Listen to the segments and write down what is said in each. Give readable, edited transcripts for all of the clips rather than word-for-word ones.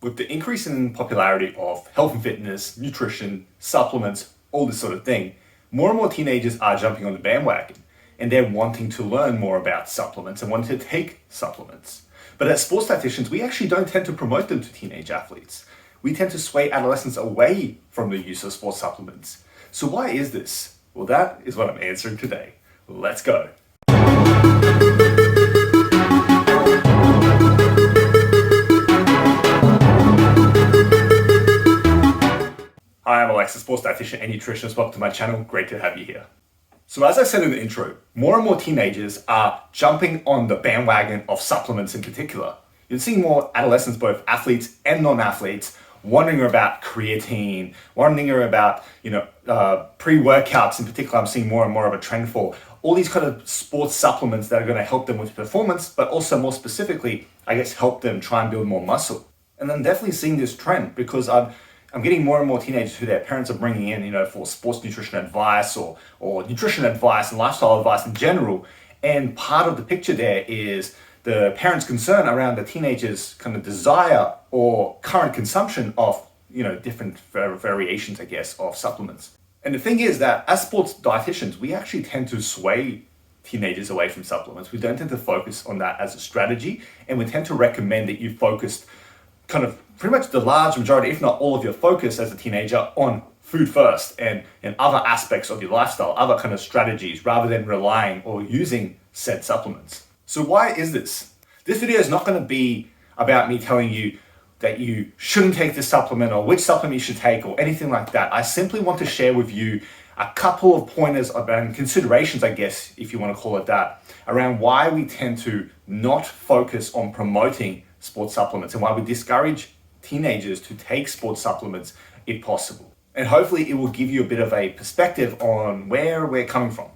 With the increase in popularity of health and fitness, nutrition, supplements, all this sort of thing, more and more teenagers are jumping on the bandwagon and they're wanting to learn more about supplements and wanting to take supplements. But as sports dietitians, we actually don't tend to promote them to teenage athletes. We tend to sway adolescents away from the use of sports supplements. So why is this? Well, that is what I'm answering today. Let's go. Hi, I'm Alex, a sports dietitian and nutritionist. Welcome to my channel. Great to have you here. So as I said in the intro, more and more teenagers are jumping on the bandwagon of supplements in particular. You're seeing more adolescents, both athletes and non-athletes, wondering about creatine, wondering about, pre-workouts in particular. I'm seeing more and more of a trend for all these kind of sports supplements that are going to help them with performance, but also more specifically, I guess, help them try and build more muscle. And I'm definitely seeing this trend because I'm getting more and more teenagers who their parents are bringing in, for sports nutrition advice or nutrition advice and lifestyle advice in general. And part of the picture there is the parents' concern around the teenagers' kind of desire or current consumption of, different variations, I guess, of supplements. And the thing is that as sports dietitians, we actually tend to sway teenagers away from supplements. We don't tend to focus on that as a strategy, and we tend to recommend that you focus kind of pretty much the large majority, if not all of your focus as a teenager on food first and other aspects of your lifestyle, other kind of strategies, rather than relying or using said supplements. So why is this? This video is not going to be about me telling you that you shouldn't take this supplement or which supplement you should take or anything like that. I simply want to share with you a couple of pointers and considerations, I guess, if you want to call it that, around why we tend to not focus on promoting sports supplements and why we discourage teenagers to take sports supplements if possible. And hopefully it will give you a bit of a perspective on where we're coming from.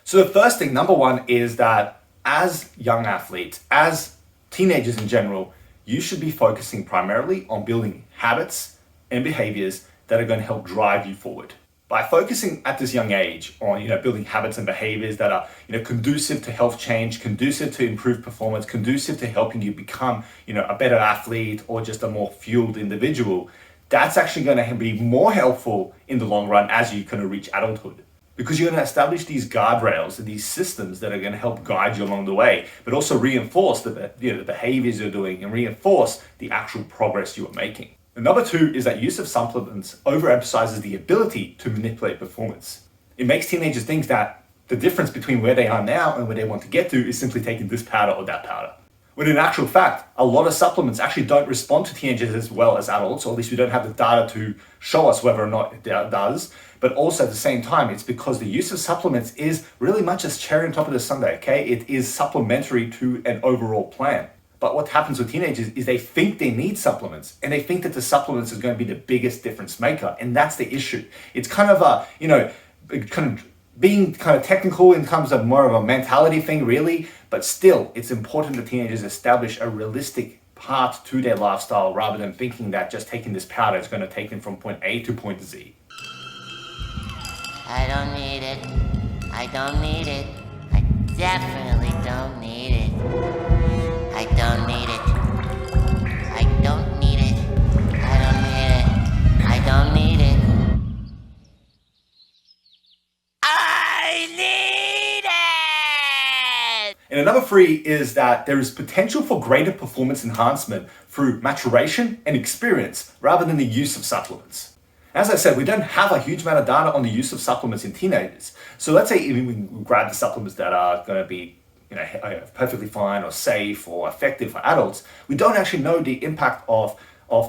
So the first thing, number one, is that as young athletes, as teenagers in general, you should be focusing primarily on building habits and behaviors that are going to help drive you forward. By focusing at this young age on building habits and behaviors that are conducive to health change, conducive to improved performance, conducive to helping you become a better athlete or just a more fueled individual, that's actually going to be more helpful in the long run as you kind of reach adulthood. Because you're going to establish these guardrails and these systems that are going to help guide you along the way, but also reinforce the behaviors you're doing and reinforce the actual progress you are making. And number two is that use of supplements overemphasizes the ability to manipulate performance. It makes teenagers think that the difference between where they are now and where they want to get to is simply taking this powder or that powder. When in actual fact, a lot of supplements actually don't respond to teenagers as well as adults, or at least we don't have the data to show us whether or not it does. But also at the same time, it's because the use of supplements is really much as cherry on top of the sundae, okay? It is supplementary to an overall plan. But what happens with teenagers is they think they need supplements and they think that the supplements is going to be the biggest difference maker. And that's the issue. It's kind of being kind of technical in terms of more of a mentality thing, really. But still, it's important that teenagers establish a realistic path to their lifestyle rather than thinking that just taking this powder is going to take them from point A to point Z. I don't need it. I don't need it. I definitely don't need it. I don't need it. I don't need it. I don't need it. I don't need it. I need it! And another three is that there is potential for greater performance enhancement through maturation and experience rather than the use of supplements. As I said, we don't have a huge amount of data on the use of supplements in teenagers. So let's say even we grab the supplements that are going to be perfectly fine or safe or effective for adults, we don't actually know the impact of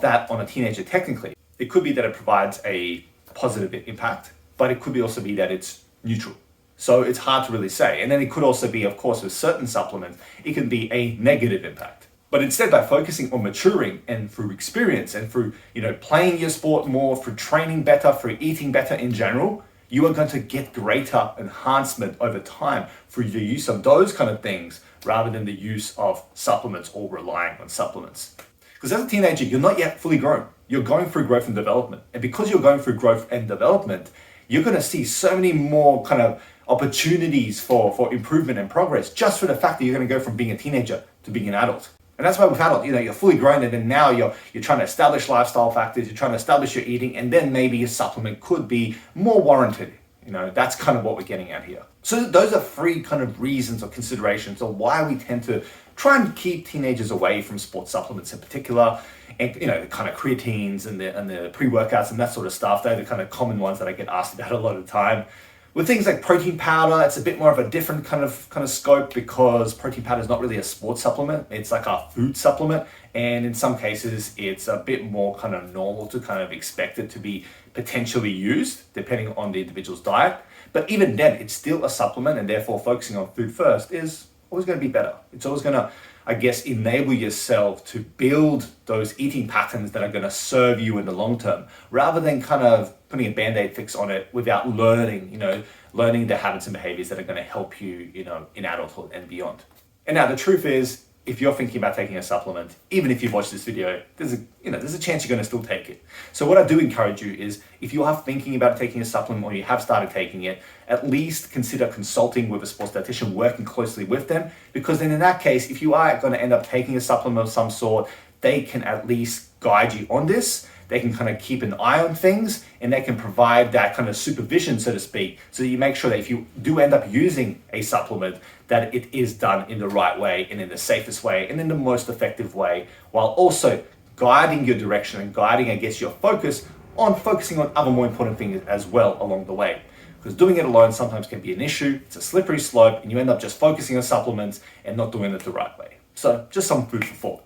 that on a teenager technically. It could be that it provides a positive impact, but it could also be that it's neutral. So it's hard to really say. And then it could also be, of course, with certain supplements, it can be a negative impact. But instead, by focusing on maturing and through experience and through, playing your sport more, through training better, through eating better in general, you are going to get greater enhancement over time through the use of those kind of things rather than the use of supplements or relying on supplements. Because as a teenager, you're not yet fully grown. You're going through growth and development. And because you're going through growth and development, you're going to see so many more kind of opportunities for improvement and progress just for the fact that you're going to go from being a teenager to being an adult. And that's why with adults, you're fully grown, and then now you're trying to establish lifestyle factors, you're trying to establish your eating, and then maybe a supplement could be more warranted. That's kind of what we're getting at here. So those are 3 kind of reasons or considerations of why we tend to try and keep teenagers away from sports supplements in particular, and kind of creatines and the pre-workouts and that sort of stuff. They're the kind of common ones that I get asked about a lot of the time. With things like protein powder, it's a bit more of a different kind of scope, because protein powder is not really a sports supplement. It's like a food supplement, and in some cases it's a bit more kind of normal to kind of expect it to be potentially used depending on the individual's diet. But even then, it's still a supplement, and therefore focusing on food first is always going to be better. It's always going to, I guess, enable yourself to build those eating patterns that are going to serve you in the long term, rather than kind of putting a band-aid fix on it without learning the habits and behaviors that are going to help you, in adulthood and beyond. And now the truth is, if you're thinking about taking a supplement, even if you've watched this video, there's a chance you're going to still take it. So what I do encourage you is, if you are thinking about taking a supplement or you have started taking it, at least consider consulting with a sports dietitian, working closely with them, because then in that case, if you are going to end up taking a supplement of some sort, they can at least guide you on this. They can kind of keep an eye on things, and they can provide that kind of supervision, so to speak, so that you make sure that if you do end up using a supplement, that it is done in the right way and in the safest way and in the most effective way, while also guiding your direction and guiding, I guess, your focusing on other more important things as well along the way. Because doing it alone sometimes can be an issue. It's a slippery slope, and you end up just focusing on supplements and not doing it the right way. So just some food for thought.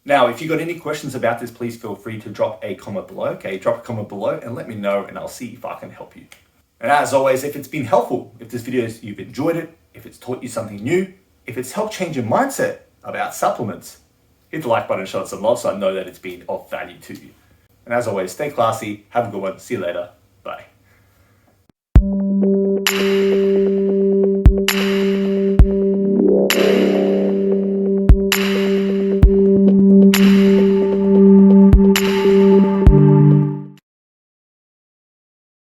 Now, if you've got any questions about this, please feel free to drop a comment below, okay? Drop a comment below and let me know, and I'll see if I can help you. And as always, if it's been helpful, if this video, you've enjoyed it, if it's taught you something new, if it's helped change your mindset about supplements, hit the like button and show it some love so I know that it's been of value to you. And as always, stay classy, have a good one, see you later.